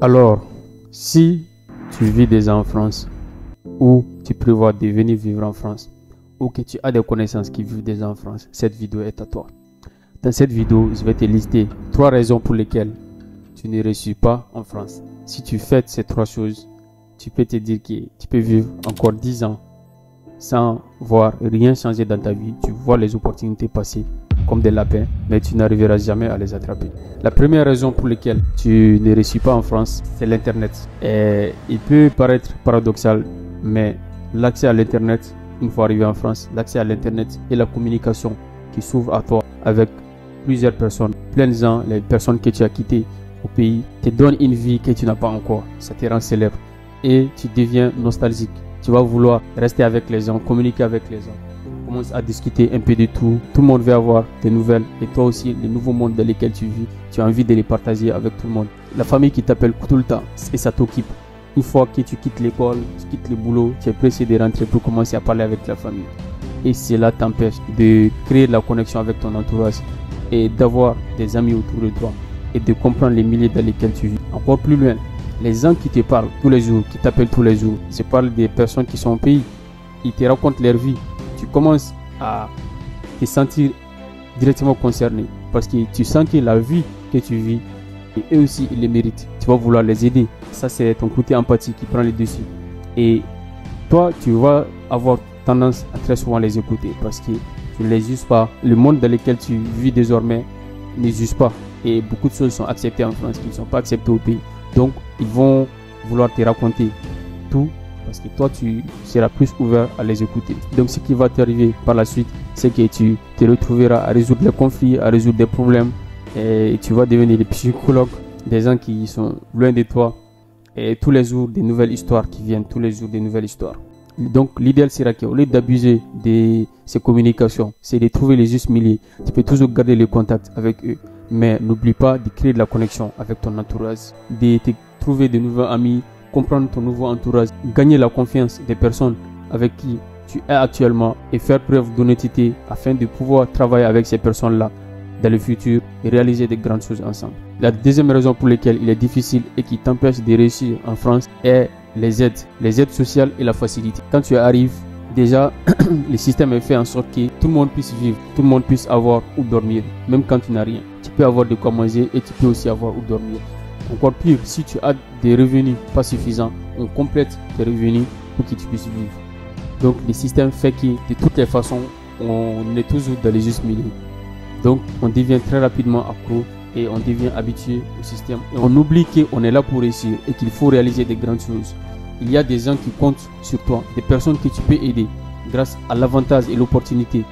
Alors, si tu vis déjà en France ou tu prévois de venir vivre en France ou que tu as des connaissances qui vivent déjà en France, cette vidéo est à toi. Dans cette vidéo, je vais te lister 3 raisons pour lesquelles tu ne réussis pas en France. Si tu fais ces 3 choses, tu peux te dire que tu peux vivre encore 10 ans sans voir rien changer dans ta vie. Tu vois les opportunités passer comme des lapins, mais tu n'arriveras jamais à les attraper. La première raison pour laquelle tu ne réussis pas en France, c'est l'Internet. Il peut paraître paradoxal, mais l'accès à l'Internet, une fois arrivé en France, l'accès à l'Internet et la communication qui s'ouvre à toi avec plusieurs personnes, plein de gens, les personnes que tu as quittées au pays, te donnent une vie que tu n'as pas encore. Ça te rend célèbre et tu deviens nostalgique. Tu vas vouloir rester avec les gens, communiquer avec les gens. Commence à discuter un peu de tout. Tout le monde veut avoir des nouvelles et toi aussi, les nouveaux mondes dans lesquels tu vis, tu as envie de les partager avec tout le monde. La famille qui t'appelle tout le temps et ça t'occupe. Une fois que tu quittes l'école, tu quittes le boulot, tu es pressé de rentrer pour commencer à parler avec la famille. Et cela t'empêche de créer de la connexion avec ton entourage et d'avoir des amis autour de toi et de comprendre les milieux dans lesquels tu vis. Encore plus loin, les gens qui te parlent tous les jours, qui t'appellent tous les jours, je parle des personnes qui sont au pays, ils te racontent leur vie. Tu commences à te sentir directement concerné parce que tu sens que la vie que tu vis, et eux aussi, ils les méritent. Tu vas vouloir les aider. Ça, c'est ton côté empathie qui prend le dessus. Et toi, tu vas avoir tendance à très souvent les écouter parce que tu ne les juges pas. Le monde dans lequel tu vis désormais ne juge pas. Et beaucoup de choses sont acceptées en France qui ne sont pas acceptées au pays. Donc, ils vont vouloir te raconter tout parce que toi, tu seras plus ouvert à les écouter. Donc, ce qui va t'arriver par la suite, c'est que tu te retrouveras à résoudre les conflits, à résoudre des problèmes et tu vas devenir le psychologue des gens qui sont loin de toi. Et tous les jours, des nouvelles histoires qui viennent, tous les jours, des nouvelles histoires. Donc, l'idéal sera qu'au lieu d'abuser de ces communications, c'est de trouver les justes milieux. Tu peux toujours garder le contact avec eux. Mais n'oublie pas de créer de la connexion avec ton entourage, de te trouver de nouveaux amis, comprendre ton nouveau entourage, gagner la confiance des personnes avec qui tu es actuellement et faire preuve d'honnêteté afin de pouvoir travailler avec ces personnes-là dans le futur et réaliser de grandes choses ensemble. La deuxième raison pour laquelle il est difficile et qui t'empêche de réussir en France est les aides sociales et la facilité. Quand tu arrives, déjà, le système est fait en sorte que tout le monde puisse vivre, tout le monde puisse avoir où dormir, même quand tu n'as rien. Tu peux avoir de quoi manger et tu peux aussi avoir où dormir. Encore pire, si tu as des revenus pas suffisants, on complète tes revenus pour que tu puisses vivre. Donc, le système fait que de toutes les façons, on est toujours dans les justes milieux. Donc, on devient très rapidement accro et on devient habitué au système. Et on oublie qu'on est là pour réussir et qu'il faut réaliser des grandes choses. Il y a des gens qui comptent sur toi, des personnes que tu peux aider grâce à l'avantage et l'opportunité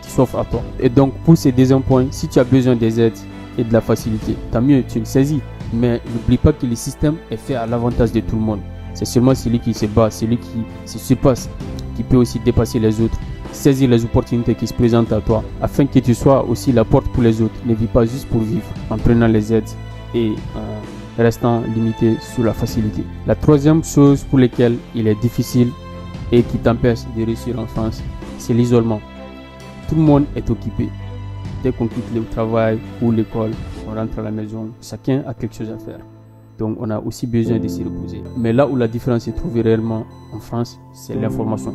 qui s'offrent à toi. Et donc, pour ces deuxième points, si tu as besoin des aides et de la facilité, tant mieux, tu le saisis. Mais n'oublie pas que le système est fait à l'avantage de tout le monde. C'est seulement celui qui se bat, celui qui se surpasse, qui peut aussi dépasser les autres, saisir les opportunités qui se présentent à toi, afin que tu sois aussi la porte pour les autres. Ne vis pas juste pour vivre en prenant les aides et en restant limité sur la facilité. La troisième chose pour laquelle il est difficile et qui t'empêche de réussir en France, c'est l'isolement. Tout le monde est occupé. Dès qu'on quitte le travail ou l'école, on rentre à la maison, chacun a quelque chose à faire. Donc on a aussi besoin de s'y reposer. Mais là où la différence est trouvée réellement en France, c'est l'information.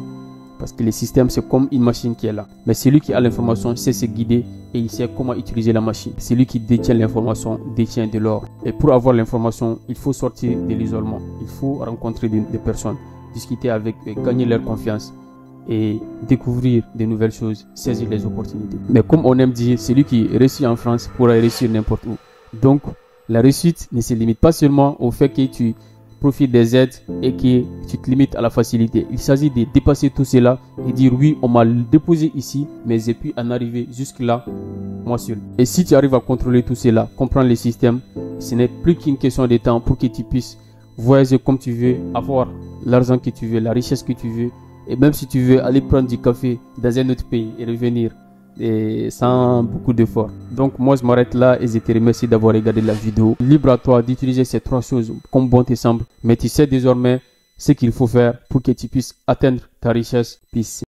Parce que le système, c'est comme une machine qui est là. Mais celui qui a l'information sait se guider et il sait comment utiliser la machine. Celui qui détient l'information détient de l'or. Et pour avoir l'information, il faut sortir de l'isolement. Il faut rencontrer des personnes, discuter avec eux, gagner leur confiance et découvrir de nouvelles choses, saisir les opportunités. Mais comme on aime dire, celui qui réussit en France pourra réussir n'importe où. Donc, la réussite ne se limite pas seulement au fait que tu profites des aides et que tu te limites à la facilité. Il s'agit de dépasser tout cela et dire oui, on m'a déposé ici, mais j'ai pu en arriver jusque là, moi seul. Et si tu arrives à contrôler tout cela, comprendre les systèmes, ce n'est plus qu'une question de temps pour que tu puisses voyager comme tu veux, avoir l'argent que tu veux, la richesse que tu veux. Et même si tu veux aller prendre du café dans un autre pays et revenir sans beaucoup d'efforts. Donc moi je m'arrête là et je te remercie d'avoir regardé la vidéo. Libre à toi d'utiliser ces 3 choses comme bon te semble. Mais tu sais désormais ce qu'il faut faire pour que tu puisses atteindre ta richesse. Peace.